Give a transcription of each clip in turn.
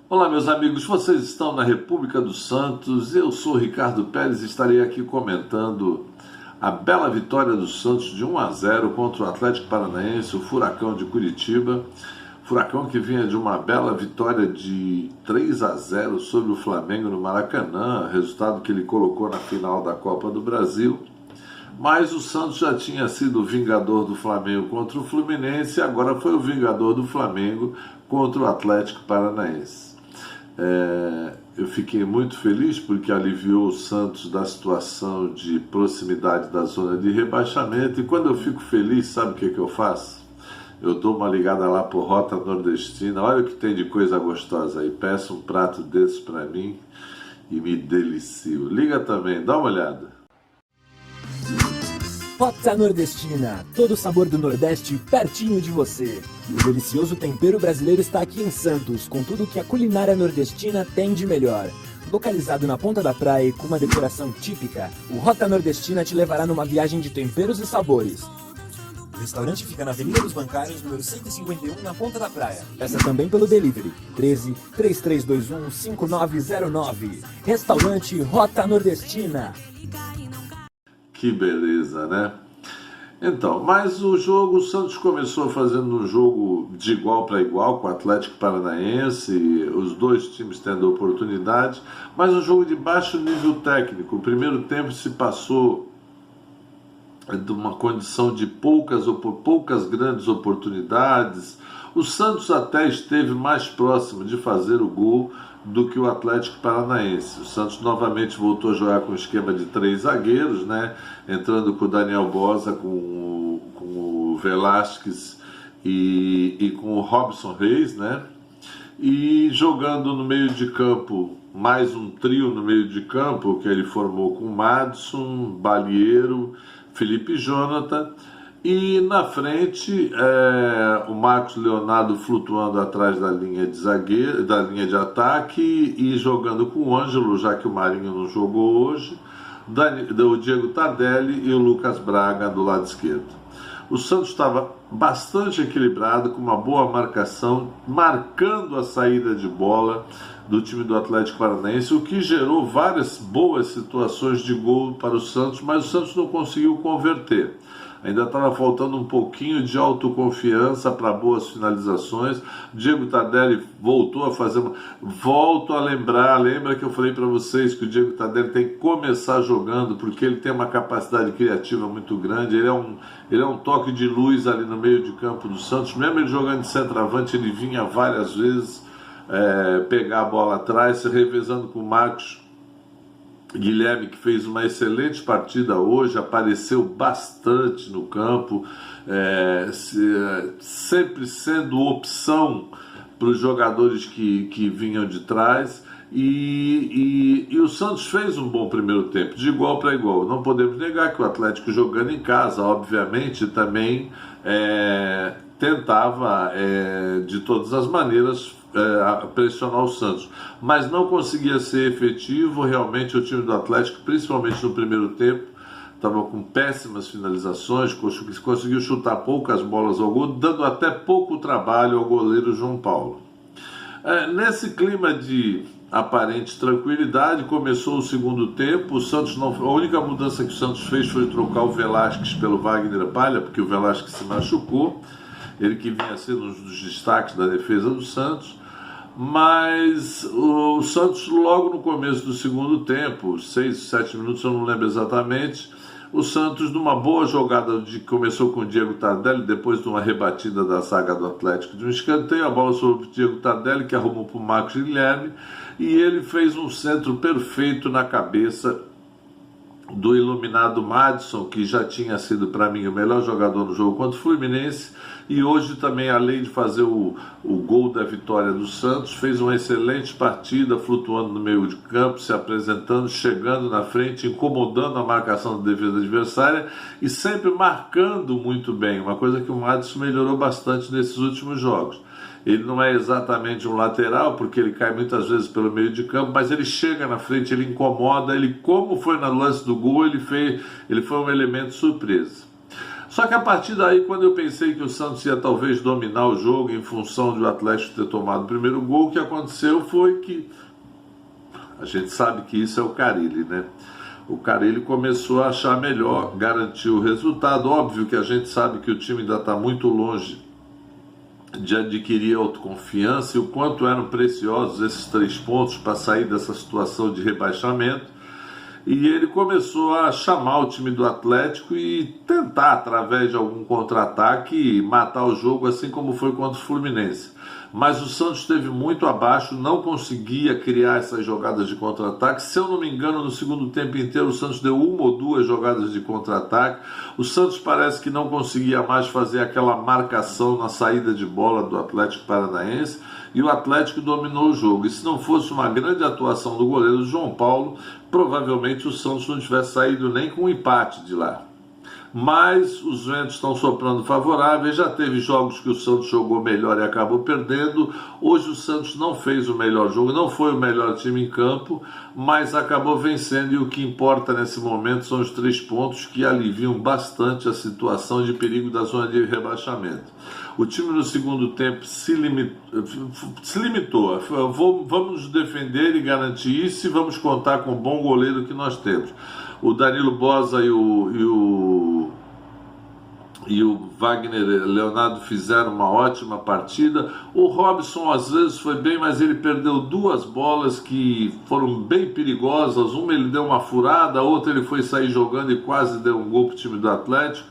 Olá, meus amigos, vocês estão na República dos Santos. Eu sou Ricardo Pérez e estarei aqui comentando a bela vitória do Santos de 1-0 contra o Atlético Paranaense, o Furacão de Curitiba. Furacão que vinha de uma bela vitória de 3-0 sobre o Flamengo no Maracanã, resultado que ele colocou na final da Copa do Brasil. Mas o Santos já tinha sido o vingador do Flamengo contra o Fluminense e agora foi o vingador do Flamengo contra o Atlético Paranaense. Eu fiquei muito feliz porque aliviou o Santos da situação de proximidade da zona de rebaixamento. E quando eu fico feliz, sabe o que eu faço? Eu dou uma ligada lá por Rota Nordestina. Olha o que tem de coisa gostosa aí. Peço um prato desses para mim e me delicio. Liga também, dá uma olhada. Rota Nordestina, todo o sabor do Nordeste pertinho de você. O delicioso tempero brasileiro está aqui em Santos, com tudo que a culinária nordestina tem de melhor. Localizado na ponta da praia e com uma decoração típica, o Rota Nordestina te levará numa viagem de temperos e sabores. O restaurante fica na Avenida dos Bancários, número 151, na ponta da praia. Peça também pelo delivery, 13 3321 5909. Restaurante Rota Nordestina. Que beleza, né? Então, mas o Santos começou fazendo um jogo de igual para igual com o Atlético Paranaense, os dois times tendo oportunidade, mas um jogo de baixo nível técnico. O primeiro tempo se passou de uma condição de poucas grandes oportunidades. O Santos até esteve mais próximo de fazer o gol do que o Atlético Paranaense. O Santos novamente voltou a jogar com um esquema de 3 zagueiros, né? Entrando com o Daniel Bosa, com o Velasquez e com o Robson Reis, né? E jogando no meio de campo, mais um trio no meio de campo, que ele formou com Madison, Balieiro, Felipe Jonathan. E na frente, o Marcos Leonardo flutuando atrás da linha de ataque e jogando com o Ângelo, já que o Marinho não jogou hoje, o Diego Tardelli e o Lucas Braga do lado esquerdo. O Santos estava bastante equilibrado, com uma boa marcação, marcando a saída de bola do time do Atlético Paranaense, o que gerou várias boas situações de gol para o Santos, mas o Santos não conseguiu converter. Ainda estava faltando um pouquinho de autoconfiança para boas finalizações. Diego Tardelli voltou a fazer Volto a lembra que eu falei para vocês que o Diego Tardelli tem que começar jogando, porque ele tem uma capacidade criativa muito grande. Ele é um toque de luz ali no meio de campo do Santos. Mesmo ele jogando de centroavante, ele vinha várias vezes pegar a bola atrás, se revezando com o Marcos Guilherme, que fez uma excelente partida hoje, apareceu bastante no campo, sempre sendo opção para os jogadores que vinham de trás. E o Santos fez um bom primeiro tempo, de igual para igual. Não podemos negar que o Atlético, jogando em casa, obviamente, também tentava de todas as maneiras pressionar o Santos, mas não conseguia ser efetivo. Realmente o time do Atlético, principalmente no primeiro tempo, estava com péssimas finalizações, conseguiu chutar poucas bolas ao gol, dando até pouco trabalho ao goleiro João Paulo. Nesse clima de aparente tranquilidade, começou o segundo tempo. O Santos a única mudança que o Santos fez foi trocar o Velasquez pelo Wagner Palha, porque o Velasquez se machucou, ele que vinha sendo um dos destaques da defesa do Santos. Mas o Santos, logo no começo do segundo tempo, 6, 7 minutos, eu não lembro exatamente, o Santos, numa boa jogada começou com o Diego Tardelli, depois de uma rebatida da zaga do Atlético de um escanteio, a bola sobre o Diego Tardelli, que arrumou para o Marcos Guilherme, e ele fez um centro perfeito na cabeça do iluminado Madison, que já tinha sido para mim o melhor jogador no jogo contra o Fluminense, e hoje também, além de fazer o gol da vitória do Santos, fez uma excelente partida, flutuando no meio de campo, se apresentando, chegando na frente, incomodando a marcação da defesa adversária e sempre marcando muito bem, uma coisa que o Madison melhorou bastante nesses últimos jogos. Ele não é exatamente um lateral, porque ele cai muitas vezes pelo meio de campo, mas ele chega na frente, ele incomoda, como foi no lance do gol, ele foi um elemento surpresa. Só que a partir daí, quando eu pensei que o Santos ia talvez dominar o jogo em função de o Atlético ter tomado o primeiro gol, o que aconteceu foi que a gente sabe que isso é o Carille, né? O Carille começou a achar melhor, garantiu o resultado. Óbvio que a gente sabe que o time ainda está muito longe de adquirir autoconfiança e o quanto eram preciosos esses 3 pontos para sair dessa situação de rebaixamento. E ele começou a chamar o time do Atlético e tentar, através de algum contra-ataque, matar o jogo, assim como foi contra o Fluminense. Mas o Santos esteve muito abaixo, não conseguia criar essas jogadas de contra-ataque. Se eu não me engano, no segundo tempo inteiro, o Santos deu 1 ou 2 jogadas de contra-ataque. O Santos parece que não conseguia mais fazer aquela marcação na saída de bola do Atlético Paranaense. E o Atlético dominou o jogo. E se não fosse uma grande atuação do goleiro João Paulo, provavelmente o Santos não tivesse saído nem com um empate de lá. Mas os ventos estão soprando favoráveis, já teve jogos que o Santos jogou melhor e acabou perdendo. Hoje o Santos não fez o melhor jogo, não foi o melhor time em campo, mas acabou vencendo, e o que importa nesse momento são os 3 pontos que aliviam bastante a situação de perigo da zona de rebaixamento. O time no segundo tempo se limitou. Vamos nos defender e garantir isso, e vamos contar com o bom goleiro que nós temos. O Danilo Boza e o Wagner Leonardo fizeram uma ótima partida. O Robson às vezes foi bem, mas ele perdeu 2 bolas que foram bem perigosas. Uma ele deu uma furada, a outra ele foi sair jogando e quase deu um gol para o time do Atlético.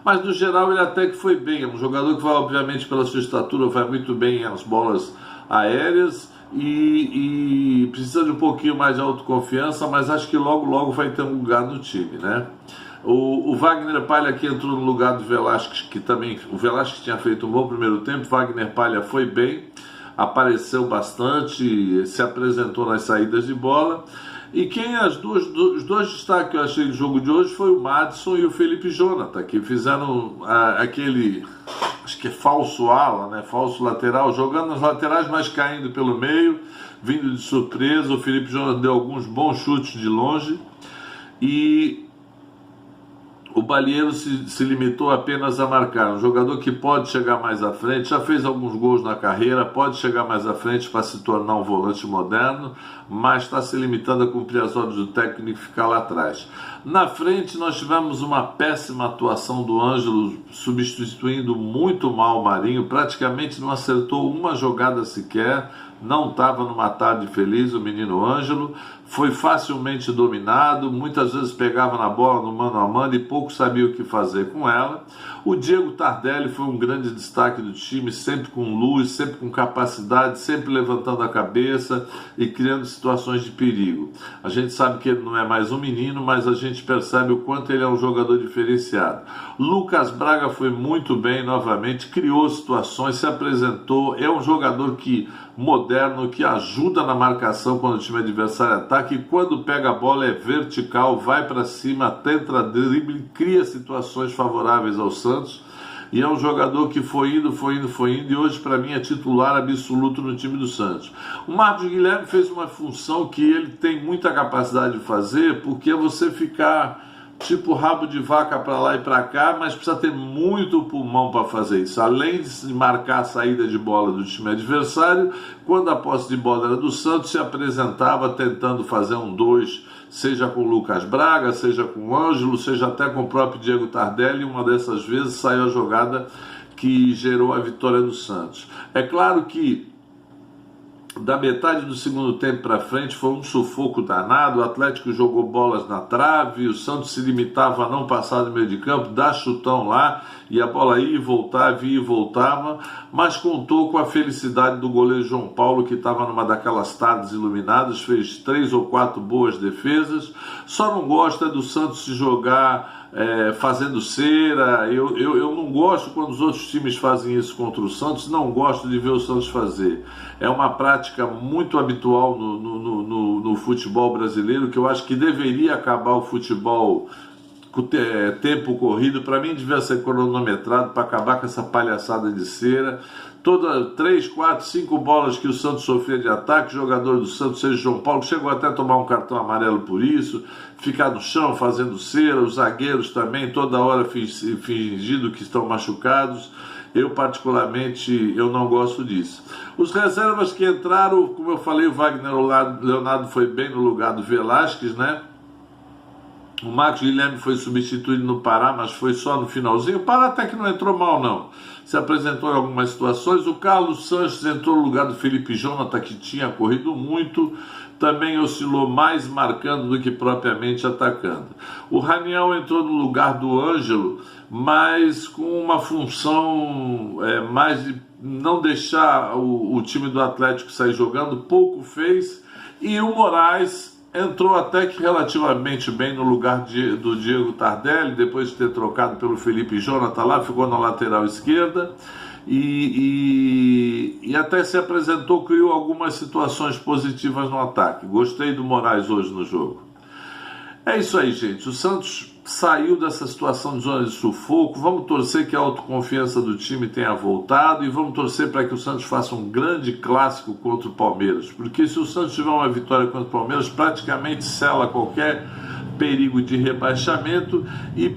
Mas no geral ele até que foi bem. É um jogador que vai, obviamente, pela sua estatura, vai muito bem às bolas aéreas. E precisa de um pouquinho mais de autoconfiança, mas acho que logo vai ter um lugar no time, né? O Wagner Palha aqui entrou no lugar do Velasquez, que também, o Velasquez tinha feito um bom primeiro tempo. Wagner Palha foi bem, apareceu bastante, se apresentou nas saídas de bola. E os dois destaques que eu achei do jogo de hoje foi o Madison e o Felipe Jonathan, que fizeram aquele, acho que é falso ala, né? Falso lateral, jogando nas laterais, mas caindo pelo meio, vindo de surpresa. O Felipe Jonathan deu alguns bons chutes de longe, e o Balieiro se limitou apenas a marcar. Um jogador que pode chegar mais à frente, já fez alguns gols na carreira, pode chegar mais à frente para se tornar um volante moderno, mas está se limitando a cumprir as ordens do técnico e ficar lá atrás. Na frente nós tivemos uma péssima atuação do Ângelo, substituindo muito mal o Marinho, praticamente não acertou uma jogada sequer. Não estava numa tarde feliz o menino Ângelo, foi facilmente dominado, muitas vezes pegava na bola no mano a mano e pouco sabia o que fazer com ela. O Diego Tardelli foi um grande destaque do time, sempre com luz, sempre com capacidade, sempre levantando a cabeça e criando situações de perigo. A gente sabe que ele não é mais um menino, mas a gente percebe o quanto ele é um jogador diferenciado. Lucas Braga foi muito bem novamente, criou situações, se apresentou, é um jogador moderno, que ajuda na marcação quando o time adversário ataca, e quando pega a bola é vertical, vai para cima, tenta drible, cria situações favoráveis ao Santos, e é um jogador que foi indo, e hoje para mim é titular absoluto no time do Santos. O Marcos Guilherme fez uma função que ele tem muita capacidade de fazer, porque é você ficar tipo rabo de vaca para lá e para cá, mas precisa ter muito pulmão para fazer isso. Além de marcar a saída de bola do time adversário, quando a posse de bola era do Santos, se apresentava tentando fazer um 2, seja com o Lucas Braga, seja com o Ângelo, seja até com o próprio Diego Tardelli. Uma dessas vezes saiu a jogada que gerou a vitória do Santos. É claro que da metade do segundo tempo para frente foi um sufoco danado. O Atlético jogou bolas na trave, o Santos se limitava a não passar do meio de campo, dar chutão lá, e a bola ia e voltava, mas contou com a felicidade do goleiro João Paulo, que estava numa daquelas tardes iluminadas, fez 3 ou 4 boas defesas. Só não gosta do Santos se jogar fazendo cera. Eu não gosto quando os outros times fazem isso contra o Santos, não gosto de ver o Santos fazer. É uma prática muito habitual no futebol brasileiro, que eu acho que deveria acabar o futebol com tempo corrido. Para mim devia ser cronometrado para acabar com essa palhaçada de cera. toda 3, 4, 5 bolas que o Santos sofria de ataque, o jogador do Santos, seja João Paulo, chegou até a tomar um cartão amarelo por isso, ficar no chão fazendo cera, os zagueiros também, toda hora fingindo que estão machucados. Eu, particularmente, eu não gosto disso. Os reservas que entraram, como eu falei, o Wagner Leonardo foi bem no lugar do Velasquez, né? O Marcos Guilherme foi substituído no Pará, mas foi só no finalzinho. O Pará até que não entrou mal, não. Se apresentou em algumas situações. O Carlos Sanches entrou no lugar do Felipe Jonathan, que tinha corrido muito. Também oscilou mais marcando do que propriamente atacando. O Raniel entrou no lugar do Ângelo, mas com uma função mais de não deixar o time do Atlético sair jogando. Pouco fez. E o Moraes entrou até que relativamente bem no lugar do Diego Tardelli, depois de ter trocado pelo Felipe Jonathan lá, ficou na lateral esquerda e até se apresentou, criou algumas situações positivas no ataque. Gostei do Moraes hoje no jogo. É isso aí, gente. O Santos saiu dessa situação de zona de sufoco. Vamos torcer que a autoconfiança do time tenha voltado e vamos torcer para que o Santos faça um grande clássico contra o Palmeiras, porque se o Santos tiver uma vitória contra o Palmeiras, praticamente sela qualquer perigo de rebaixamento e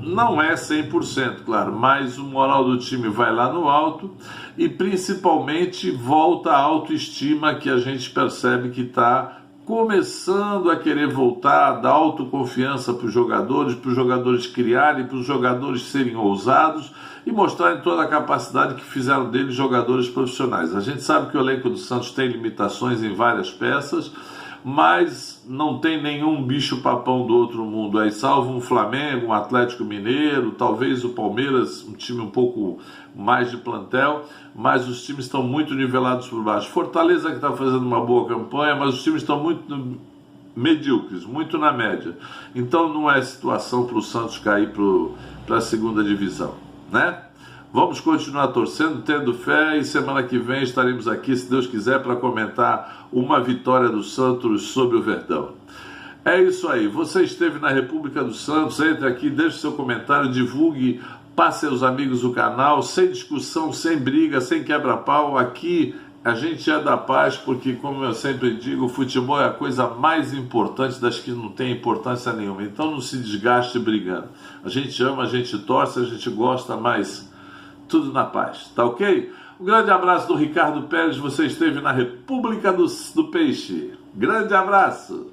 não é 100%, claro, mas o moral do time vai lá no alto e principalmente volta a autoestima que a gente percebe que está começando a querer voltar, dar autoconfiança para os jogadores criarem, para os jogadores serem ousados e mostrarem toda a capacidade que fizeram deles jogadores profissionais. A gente sabe que o elenco do Santos tem limitações em várias peças, mas não tem nenhum bicho-papão do outro mundo aí, salvo um Flamengo, um Atlético Mineiro, talvez o Palmeiras, um time um pouco mais de plantel, mas os times estão muito nivelados por baixo. Fortaleza que está fazendo uma boa campanha, mas os times estão muito medíocres, muito na média. Então não é situação para o Santos cair para a segunda divisão, né? Vamos continuar torcendo, tendo fé, e semana que vem estaremos aqui, se Deus quiser, para comentar uma vitória do Santos sobre o Verdão. É isso aí, você esteve na República do Santos, entre aqui, deixe seu comentário, divulgue, passe aos amigos do canal, sem discussão, sem briga, sem quebra-pau. Aqui a gente é da paz, porque, como eu sempre digo, o futebol é a coisa mais importante das que não tem importância nenhuma. Então não se desgaste brigando. A gente ama, a gente torce, a gente gosta, mas tudo na paz, tá ok? Um grande abraço do Ricardo Pérez, você esteve na República do Peixe. Grande abraço!